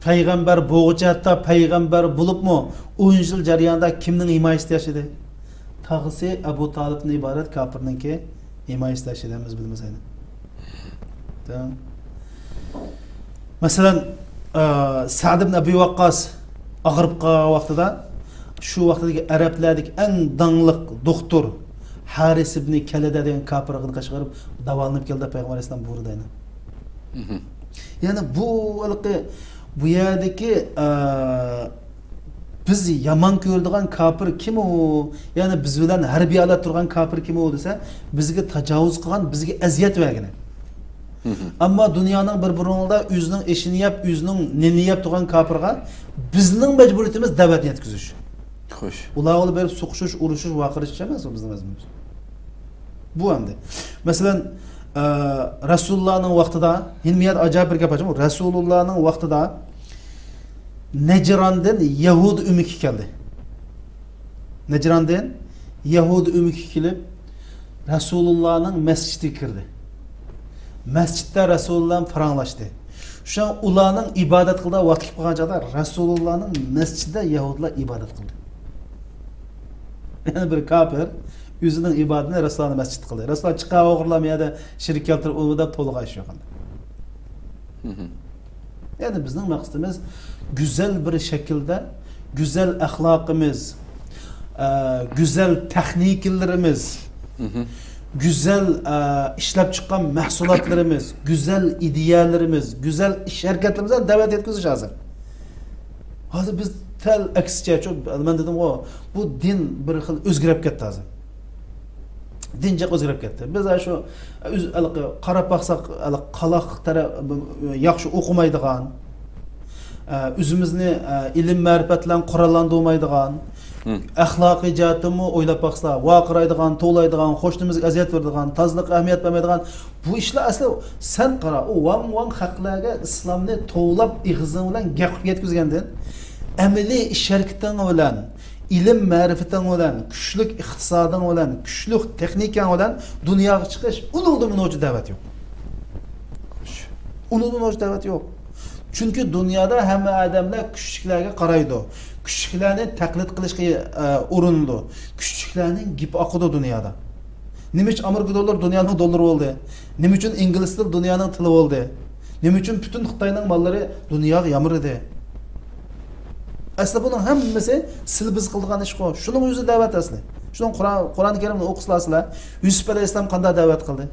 Peygamber bo'g'icha hatta peygamber bulup mu 10 yil jarayonida kimning himoyasida yashadi? Tag'isi Abu Talibning iborat kafirninki himoyasida yashadimiz bilmasaydi. Tamam. Masalan Sa'd ibn Abi Waqqas og'rib qolgan vaqtida shu vaqtdagi arablardagi eng dangliq doktor Haris ibn Kalada degan kafirni qashqarib davolanib keldi Payg'ambar alayhisalom buyurdi aynan. Yani bu yerdagi biz yomon ko'radigan kafir kim u? Yani biz bilan harbiy olib turgan kafir kim u desa, bizga tajovuz qilgan, bizga aziyat bergan. Ammo dunyoning bir burunida o'zining ishini yap, o'zining neni yap turgan kafirga bizning majburiyatimiz da'vat yetkazish. Xo'sh. Ular olib berib so'qishish, urushish, vaqirish emas o bizning mazmunimiz. Bu hamda. Masalan, Rasulullahning vaqtida, hilmiyat ajoyib bir gap aytaman. Rasulullahning vaqtida Najrondan Yahud umiki keldi. Najrondan Yahud umiki kelib Rasulullahning masjidiga kirdi. Masjidda Rasulullah faranglashdi. Şu an ularning ibodat qildi vaqt qilgan joyda Rasulullahning masjidida Yahudlar ibodat qildi. Yani bir kafir o'zining ibodatini Rasulullohning masjidida qildi. Rasululloh chiqib o'g'irlamaydi, shirk keltirib o'ldi, to'liq ish yo'q. Yani bizning maqsadimiz güzel bir şekilde, güzel ahlakımız, güzel texniklerimiz, güzel işlep çıkan mahsulatlarımız, güzel ideallerimiz, güzel iş hareketlerimizden davet etkiziş hazır. Hazır biz tel aksice çok, ben dedim o, bu din bir xil o'zgarib ketdi hazır. Dince o'zgarib ketdi. Biz şu qarab baqsaq, qalaq taraf yaxshi o'qimaydigan, o'zimizni ilm ma'rifat bilan qurollantirmaydigan, axloqiy jihatdan o'ylab baqsaq, vaqiraydigan, to'laydigan, qo'shnimizga aziyat beradigan, tozliq ahamiyat bermaydigan bu ishlar asli sen qara, u van haqlarga islomni to'lab ig'izing bilan gapirib yetkazgandan amaliy ish harakatdan bilan ilim ma'rifating bilan, kuchlik iqtisoding bilan, kuchlik texnikang bilan dunyoga chiqish uningdan o'zi da'vat yo'q. Uningdan o'zi da'vat yo'q. Chunki dunyoda hamma odamlar kuchliklarga qaraydi. Kuchliklarni taqlid qilishga urinadi. Kuchliklarning gap oqidi dunyoda. Nima uchun Amerika dollar dunyoning dollari bo'ldi? Nima uchun ingliz til dunyoning tili bo'ldi? Nima uchun butun Xitoyning mollari dunyoga yamirdi? Asli bunun hammasi sil biz qilgan ish qo'y. Shuning o'zi da'vat asli. Shuning Qur'oni Karimni o'qisizlar, Yusuf alayhisalom qanday da'vat qildi?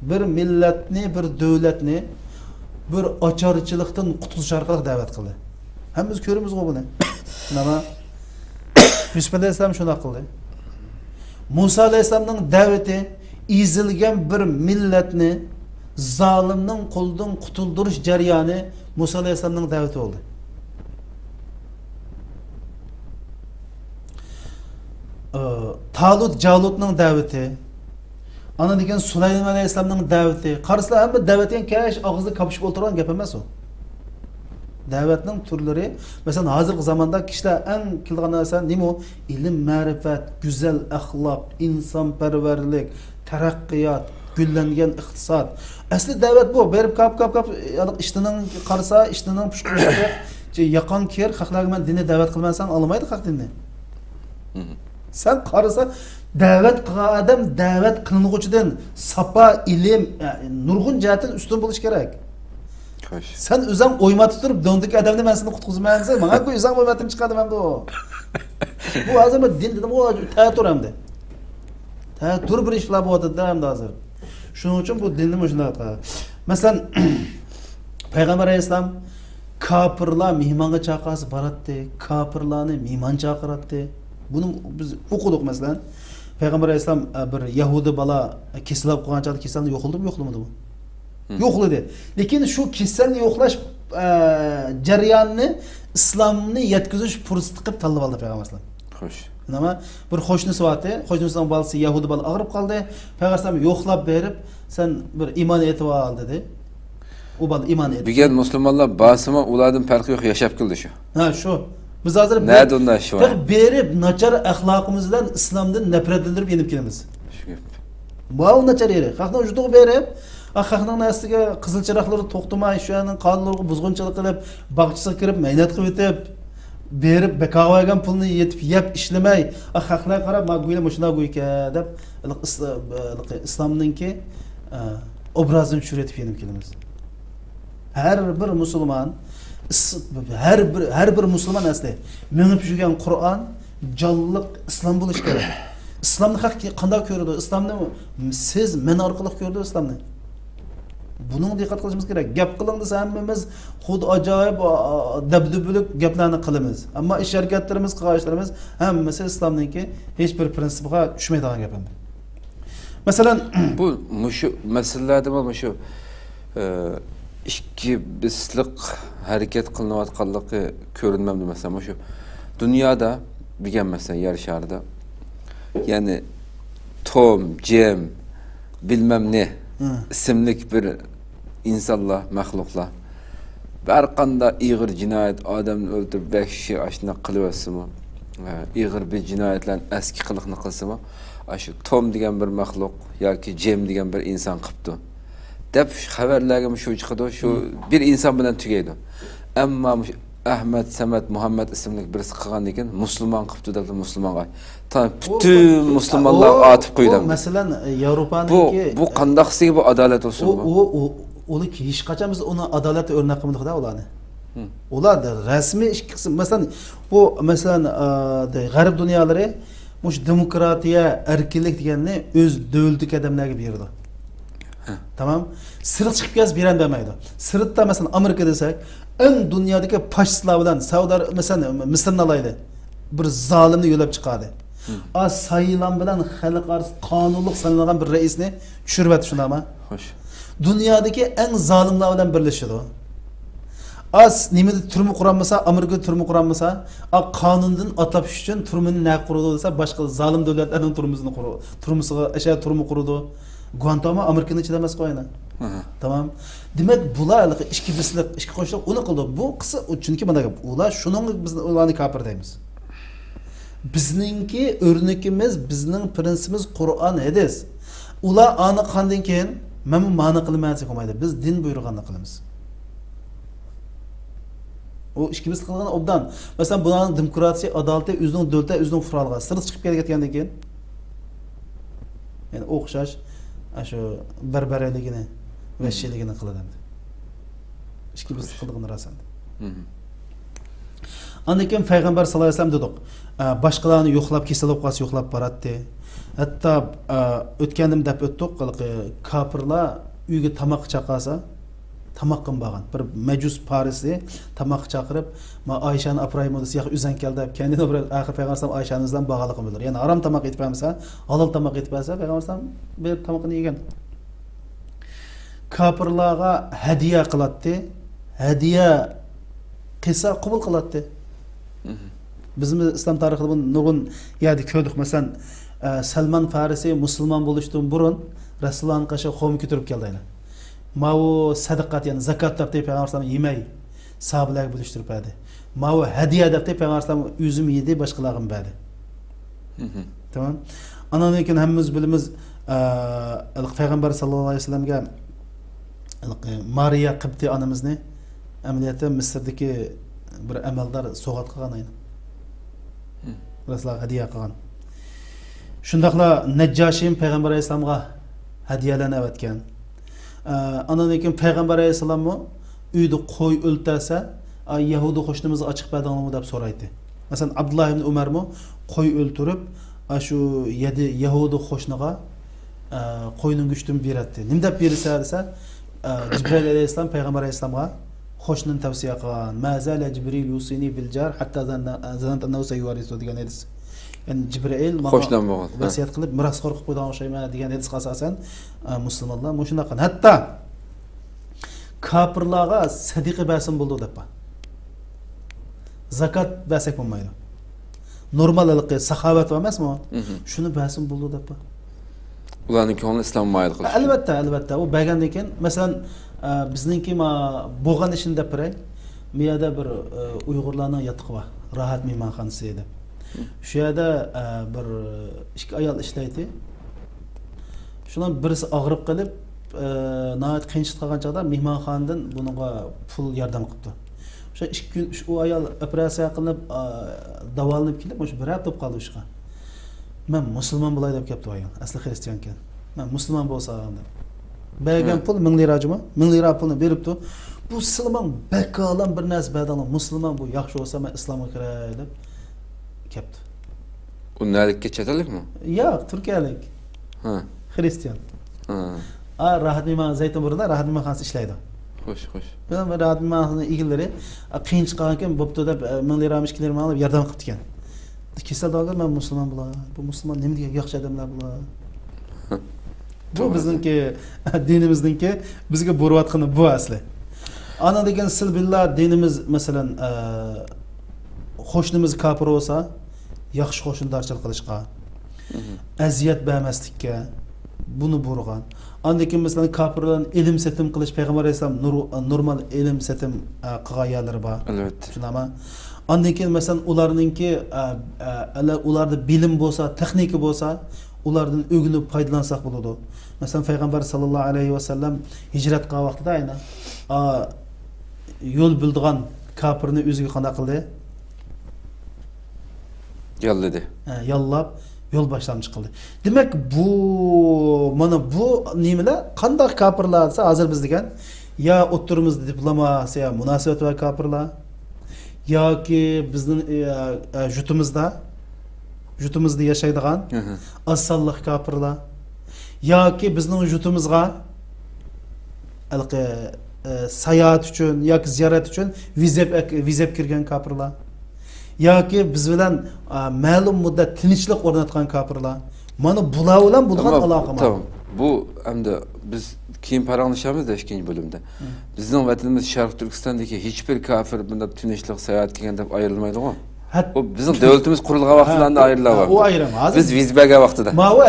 Bir millatni, bir davlatni bir ocharchilikdan qutulish orqali da'vat qildi. Hammamiz ko'ramiz buni. Nima? Yusuf alayhisalom shuna qildi. Musa alayhisalomning da'vati ezilgan bir millatni zolimning qo'lidan qutuldirish jarayoni Musa alayhisalomning da'vati bo'ldi. Talut Jalutning davati, Ana degan Sulaymon alayhisolamning da'vati. Qaraslar hamma da'vatga kash og'zida kapishib o'tirgan gap emas u. Da'vatning turlari, masalan, hozirgi zamonda kishilar eng qilgan narsa nima? Ilm, ma'rifat, go'zal axloq, insonparvarlik, taraqqiyot, gullangan iqtisod. Asli da'vat bu. Berib kap ishtining qarasa, ishtining pushqirishga yaqon ker, xalqlarga men dinni da'vat qilmasam olmaydi xalq dinni. Sen qarasa da'vat qilgan odam da'vat qilinuvchidan safa, ilm, nurg'un jihatdan ustun bo'lish kerak. Sen o'zing o'ymatib turib, dondagi odamni men seni qutqizmayman, menga ku o'zing o'ymatim chiqadi men bu. Bu hozir din dedim, o ta'tur hamda. Ta'tur bir ishlar bo'lyapti hamda hozir. Shuning uchun bu dinni mushunaqa. Masalan, Payg'ambar alayhisalom kafirlar mehmonga chaqirsa baratdi, kafirlarni mehmon chaqiratdi. Buni biz o'qidik masalan. Payg'ambar alayhisalom bir Yahudi bola kesilib qolgan chaqda kasalni yo'qildimi, yo'qlamadi bu? Yo'qladi. Lekin shu kasalni yo'qlash jarayonini islomni yetkazish fursati qilib tanlab oldi Payg'ambar alayhisalom. Xo'sh. Nima? Bir qo'shnisi vardi, qo'shnisining bolasi Yahudi bola og'rib qoldi. Payg'ambar alayhisalom yo'qlab berib, sen bir iymon etib ol dedi. U bola iymon etdi. Degan musulmonlar basima ulardan farqi yo'q yashab keldi shu. Ha, shu. Biz hozir nada undan shu. Berib nachar axloqimiz bilan islomdan nafratlantirib yenib kelamiz. Shu gap. Bu nachar eri. Xalqni ujudiga berib, xalqning nastiga qizil chiroqlari to'xtamay, shuning qonunlarga buzg'unchilik qilib, bog'chisiga kirib, mehnat qilib o'tib, berib bekavagan pulni yetib yeb ishlamay, xalqlar qarab, "Mag'buyla mushuna go'yka" deb islomningki obrazini tushirib yenib kelamiz. Her bir musulmon her bir musulmon asli minib yurgan Qur'on jonliq islom bo'lish kerak. İslamni haq qanday ko'radi? İslamni siz men orqali ko'rdi islomni. Buning diqqat qilishimiz kerak. Gap qiling desa hammamiz xud ajoyib dabdublik gaplarni qilamiz. Ammo ish harakatlarimiz, qilishlarimiz hammasi islomningki hech bir prinsipiga tushmaydigan gap endi. Masalan, bu mushu masalalarda mushu ikki bisliq harakat qilinayotganligi ko'rinmamdi masalan shu dunyoda degan masalan yer sharida ya'ni Tom, Jem bilmem ne ismlik bir insonlar, maxluqlar bir qanday ig'ir jinoyat odamni o'ldirib vahshiy ashna qilyapsimi? Ig'ir bir jinoyatlarni eski qiliqni qilsimi? Shu Tom degan bir maxluq yoki Jem degan bir inson qilibdi. Deb xabarlarga shu chiqadi, shu bir inson bilan tugaydi. Ammo Ahmad, Samad, Muhammad ismli birisi qilgan ekan, musulmon qilibdi deb musulmonga. Bütün musulmonlar otib qo'ydi. Masalan, Yevropaninki bu qandaqsiga bu adolat bo'lsin bu? Uni hech qachon biz uni adolatga o'rnak qilmadik-da ularni. Ularda rasmiy ish qilsin. Masalan, bu masalan g'arb dunyolari mush demokratiya, erkinlik deganni o'z davlatdagi odamlarga berdi. Tamam. Sırıt çıkıp gez bir anda maydı. Sırıtta mesela Amerika desek, en dünyadaki faşistler bilen Saudi mesela Mısır'ın alaydı. Bir zalimni yolap çıkardı. Az sayılan bilen halk arası kanunluk sanılan bir reisini düşürüp şuna ama. Hoş. Dünyadaki en zalimler bilen birleşiyordu. Az nimede türmü kuranmasa, Amerika türmü kuranmasa, kanundan atlap için türmünü ne kuruldu dese başka zalim devletlerin türmüsünü kurdu. Türmüsü aşağı türmü kurdu. Guantanamo Amerika'nın içinde mes koyana. Tamam. Demek bular işki bislik, işki koşuluk onu kıldı. Bu kısa çünkü bana ular şunun biz ulanı kafir deymiz. Bizninki örnekimiz, bizning prinsipimiz Kur'an hadis. Ular anı qandan keyin men ma'ni qilmaysiz olmaydi. Biz din buyurganini qilamiz. O işki bislik qilgan obdan. Masalan, bularning demokratiya, adalati o'zining davlatda o'zining furalga sirti chiqib kelgandan keyin yani o'xshash şu barbaraligini ve şeyligini qiladi. İşki biz qildigini rasan. Andan Payg'ambar sallallohu alayhi vasallam dedik. Boshqalarni yo'qlab kesilib qolsa yo'qlab boradi. Hatto o'tgandim deb o'tdik, kafirlar uyga tamoq chaqasa, tamoq qilmagan. Bir majus parisi tamoq chaqirib, "Ma Oyshani Apraymov siyoq uzan keldi" deb kendini bir axir Payg'ambar sallallohu alayhi vasallam Oyshani bag'aliqni bildir. Ya'ni harom tamoq yetib bo'lsa, halol tamoq yetib bo'lsa, Payg'ambar sallallohu alayhi vasallam bir tamoqni yegan. Kafirlarga hadiya qiladi. Hadiya qilsa qabul qiladi. Bizim İslam tarixida buni nurg'un yerda ko'rdik. Masalan, Salman Farisi Müslüman buluştuğun burun Resulullah'ın kaşı xom götürüp geldi aynen. Mavu sadakat yani zakat dep deyip Peygamber sallam yemey sahabelerge buluşturup berdi. Mavu hediye dep deyip Peygamber sallam üzüm yedi başkalarına berdi. Tamam. Andan keyin hammamiz bilamiz Peygamber sallallohu alayhi vasallamga Mariya Qibti onamizni amaliyotda Misrdagi bir amaldor so'g'at qilgan aynan. Rasululloh hadiya qilgan. Shundaqla Najjoshim Payg'ambar alayhisalomga hadiyalarni avatgan. Andan keyin Payg'ambar alayhisalomni uyda qo'y o'ltasa, Yahudi qo'shnimizni ochiq badanglarni deb so'raydi. Masalan, Abdullah ibn Umarmi qo'y o'ltirib, shu Yahudi qo'shniga qo'yning go'shtini beradi. Nima deb bersa desa, Jibril alayhisalom Payg'ambar alayhisalomga qo'shnini tavsiya qilgan. Mazala Jibril yusini bil jar hatta zanat annahu sayuwarisu degan hadis. Yani Jibril qo'shnan bo'lgan. Vasiyat qilib mirosxo'r qilib qo'ygan o'xshayman degan hadisga asosan musulmonlar mana shunday qilgan. Hatto kofirlarga sadiqa bersin bo'ldi deb. Zakat bersak bo'lmaydi. Normal saxovat emasmi? Shuni bersin bo'ldi deb. Ularning ko'ngli islom mayil qilish. Albatta. U bergandan keyin, masalan, bizningki bo'lgan ishini deb biray. Miyada bir Uyg'urlarning yotiqi bor. Rohat mehmonxonasi edi. Shu yerda bir ikki ayol ishlaydi. Shundan birisi og'rib qolib, nihoyat qiyinchilik qilgan chog'da mehmonxonadan bunga pul yordam qilibdi. O'sha 2 kun u ayol operatsiya qilinib, davolanib kelib, o'sha bir hafta bo'lib qoldi o'shqa. Men musulmon bo'lay deb kelibdi ayol. Asli xristian ekan. Men musulmon bo'lsam deb. Bergan pul 1000 lirajimi? 1000 lira pulni beribdi. Bu musulmon bakalan bir narsa berdi. Musulmon bu yaxshi bo'lsa men islomga kiray deb kelibdi. U nalikka chatalikmi? Yo'q, turkiyalik. Ha. Xristian. Ha. Rahat mehmon Zaytunburda Rahat mehmonxonasi ishlaydi. Xo'sh. Men Rahat mehmonxonasi egillari qiyinchilik qilgan ekan, bo'pti deb 1000 lira 2 lira olib yordam qilibdi ekan. Kesal dog'lar men musulmon bo'laman. Bu musulmon nima degan yaxshi odamlar bular. Bu bizningki dinimizningki bizga bo'riyotgani bu asli. Ana degan silbillah dinimiz masalan qo'shnimiz kofir bo'lsa, yaxshi qo'shnidarchilik qilishga, aziyat bermaslikka buni buyurgan. Andan keyin masalan kofirlarning ilm setim qilish Payg'ambar alayhisalom normal ilm setim qilgan yerlari bor. Albatta. Shunami? Andan keyin masalan ularningki ularda bilim bo'lsa, texnika bo'lsa, ulardan o'rganib foydalansak bo'ladi. Masalan Payg'ambar sallallohu alayhi vasallam hijrat qilgan vaqtida aynan yo'l bildigan kofirni o'ziga qanday qildi? Yolladi. Yollab yo'l boshlab chiqildi. Demak, bu mana bu nimalar qanday kofirlar desa, hozir biz degan ya o'ttirimizda diplomasiya munosabat va kofirlar yoki bizning jutumizda yashaydigan asonliq kofirlar yoki bizning jutumizga sayohat uchun yoki ziyorat uchun viza kirgan kofirlar yoki biz bilan ma'lum muddat tinchlik o'rnatgan kofirlar. Mana bular bilan bo'lgan aloqa. Tamam. Bu hamda biz keyin paranglashamiz-da ikkinchi bo'limda. Bizning vatanimiz Sharq Turkistondagi hech bir kofir bunday tinchlik sayohat kelgan deb ayrilmaydi-ku. O bizim devletimiz kurulgan vaqtlarında ayrılar var. O ayrım. Biz vizbege vaqtida. Ma o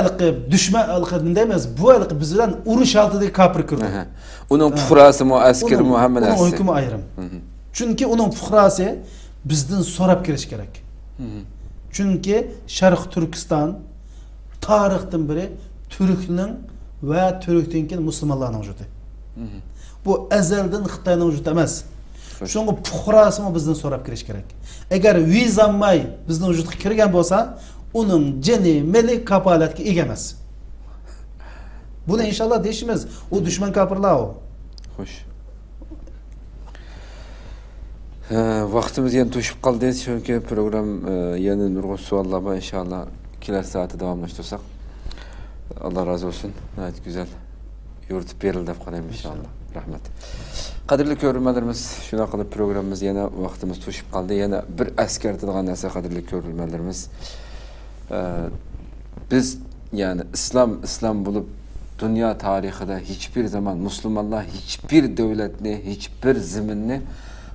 düşman demez. Bu biz bilan urush altidagi kofir kirdi. Uning fuqarasi mu, askari mu hamma narsa. Uning hukmi ayrim. Chunki uning fuqarasi bizdan so'rab kirish kerak. Chunki Sharq Turkiston tarixdan beri Turkning va Turkdan keyin musulmonlarning vujudi. Bu azaldan Xitoyning vujudi emas. Shunga fuqarasimi bizdan so'rab kirish kerak. Agar viza olmay bizning vujudga kirgan bo'lsa, uning jini, meli kapolatga ega emas. Buni inshaalloh deyishimiz, u dushman kofirlar o. Xo'sh. Vaqtimiz yana to'shib qoldi, chunki program yana nurg'un savollar bor, inshaalloh kelar soatda davomlashtirsak. Alloh razı olsun. Gayet güzel yoritib berildi deb qarayman inshaalloh. Rahmat. Qadrli ko'ruvchilarimiz, shuna qilib programmamiz yana vaqtimiz to'shib qoldi. Yana bir eskartilgan narsa qadrli ko'ruvchilarimiz. Biz yani İslam bo'lib dünya tarixida hiçbir zaman Müslümanlar hiçbir devletni, hiçbir ziminni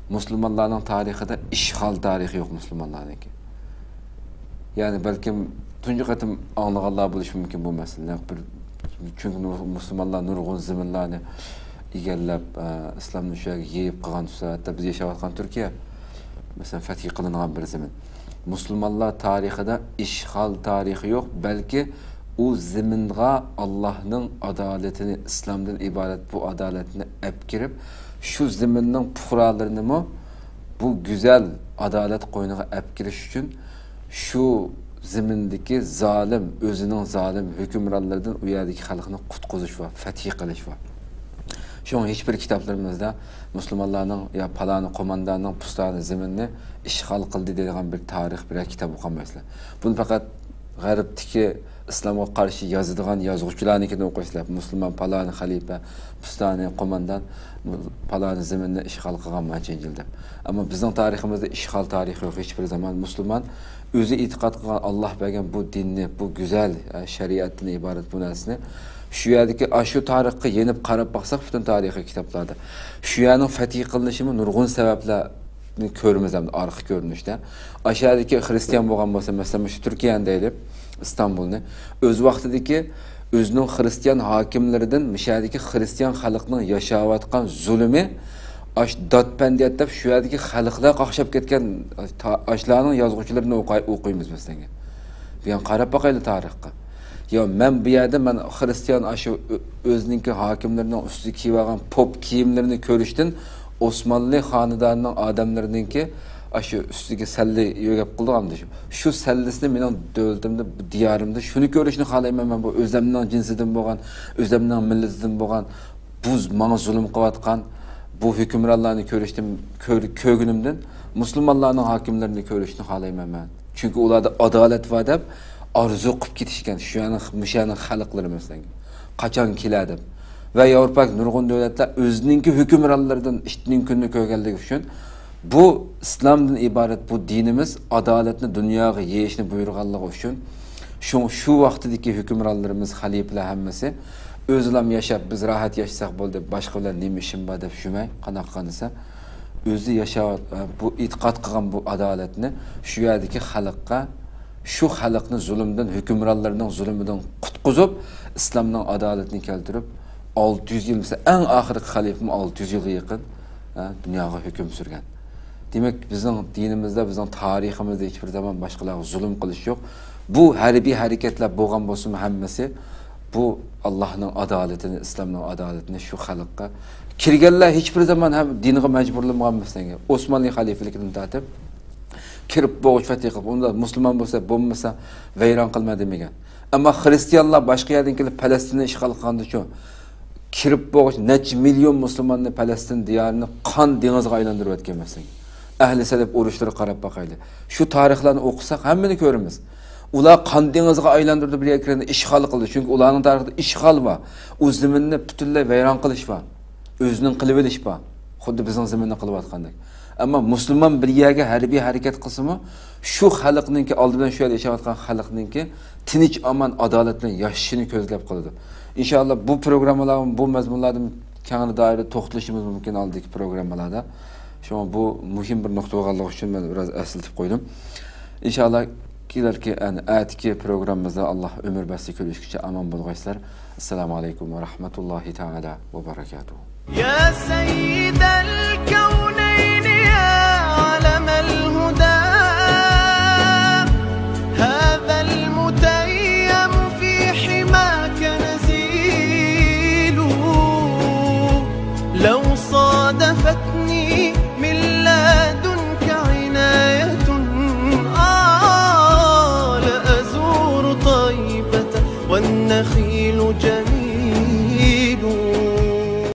Müslümanların tarixida işgal tarixi yok Müslümanlarınki. Yani belki tunji qatim anlaganlar bo'lishi mumkin bu masala. Çünkü Müslümanlar nurg'un zaminlarni egallab, islomni shu yerga yeyib qolgan tusaatda biz yashayotgan Turkiya mesela fath qilingan bir zamin. Müslümanlar tarixida ishg'ol tarixi yo'q, balki u zaminga Allohning adolatini, islomdan iborat bu adolatni olib kirib, shu zaminning fuqarolarini bu güzel adalet qo'yniga olib kirish uchun shu zimindagi zalim, o'zining zalim hukmronlardan u yerdagi xalqni qutqizish va fath qilish va shunga hech bir kitoblarimizda musulmonlarning ya palani qo'mondonning pustani ziminni ishg'ol qildi degan bir tarix bir kitob o'qimaysizlar. Buni faqat g'arbdagi islomga qarshi yozadigan yozuvchilarnikini o'qiysizlar. Musulmon palani xalifa, pustani qo'mondon palani ziminni ishg'ol qilgan manchildi. Ammo bizning tariximizda ishg'ol tarixi yo'q. Hech bir zaman musulmon o'zi e'tiqod qilgan Alloh bergan bu dinni, bu go'zal shariatdan iborat bu narsani shu yerdagi shu tarixga yenib qarab baqsak butun tarixiy kitoblarda shu yerning fath qilinishimi nurg'un sabablarni ko'ramiz ham orqa ko'rinishda. Aşağıdaki Hristiyan bo'lgan bo'lsa, masalan, shu Turkiyani deylik, İstanbulni o'z vaqtidagi o'zining Hristiyan hokimlaridan mishadagi Hristiyan xalqning yashayotgan zulmi dotpandiyat deb shu yerdagi xalqlar qaqshab ketgan ashlarning yozuvchilarini o'qiymiz masalan. Bu ham qarab boqaylik tarixga. Ya men bu yerda men Hristiyan shu o'zining hokimlarining ustiga kiygan pop kiyimlarini ko'rishdan Osmanlı xonadonining odamlariningki shu ustiga salli yo'gab qilgandim. Shu sallisini mening davlatimda, diyorimda shuni ko'rishni xohlayman. Men bu o'zimning jinsidan bo'lgan, o'zimning millatidan bo'lgan bu menga zulm qilayotgan bu hukmronlarni ko'rishdim, ko'g'inimdan musulmonlarning hokimlarini ko'rishni xohlayman men. Chunki ularda adolat va deb arzu qilib ketishgan shu xalqlari masalan. Qachon keladi? Va Yevropa nurg'un davlatlar o'zining hukmronlaridan ishning kunni ko'rganligi uchun bu islomdan iborat bu dinimiz adolatni dunyoga yeyishni buyurganligi uchun shu vaqtdagi hukmronlarimiz, xalifalar hammasi o'zlam yashab biz rahat yashasak bo'ldi, boshqalar nima ishim bor deb shumay qanaqa desa o'zi yashab bu e'tiqod qilgan bu adolatni shu yerdagi xalqqa shu xalqni zulmdan, hukmronlarning zulmidan qutqizib, islomning adolatini keltirib 600 yil mesela en oxirgi xalifam 600 yilga yaqin dunyoga hukm surgan. Demak, bizning dinimizda, bizning tariximizda hech bir zaman boshqalarga zulm qilish yo'q. Bu harbiy harakatlar bo'lgan bo'lsa hammasi bu Allohning adolatini, islomning adolatini shu xalqqa kirganlar hech bir zaman ham dinga majburlanmagan masalan. Osmonli xalifaligidan tortib kirib bo'g'ish fath qilib, unda musulmon bo'lsa, bo'lmasa vayron qilma demagan. Ammo xristianlar boshqa yerdan kelib Falastinni ishg'ol qilganda shu kirib bo'g'ish necha million musulmonni Falastin diyorini qon dengiziga aylantirib o'tgan masalan. Ahli salaf urushlari qarab boqaylik. Shu tarixlarni o'qisak hammani ko'ramiz. Ular qon dengiziga aylantirib bir yerni ishg'ol qildi. Chunki ularning tarixida ishg'ol va u zaminni butunlay vayron qilish va o'zining qilib olish va xuddi bizning zaminni qilayotgandek. Ammo musulmon bir yerga harbiy harakat qilsa-mu, shu xalqninki oldidan shu yerda yashayotgan xalqninki tinch, aman, adolat bilan yashashini ko'zlab qoladi. İnşallah bu programmalar, bu mazmunlardan kengri doirada to'xtalishimiz mumkin oldiki programmalarda. Shunga bu muhim bir nuqta bo'lganligi uchun men biraz eslatib qo'ydim. İnşallah kelarki atiki programmamizda Alloh umr basti ko'rishgacha aman bo'lg'aysizlar. Assalomu alaykum va rahmatullohi taala va barakatuh. Ya sayyidal kawnayn ya alamal huda hadha al-mutayyam fi himaka nazilu law sadafatni min ladunka inayatun la azuru taybata wan nakhilu jamil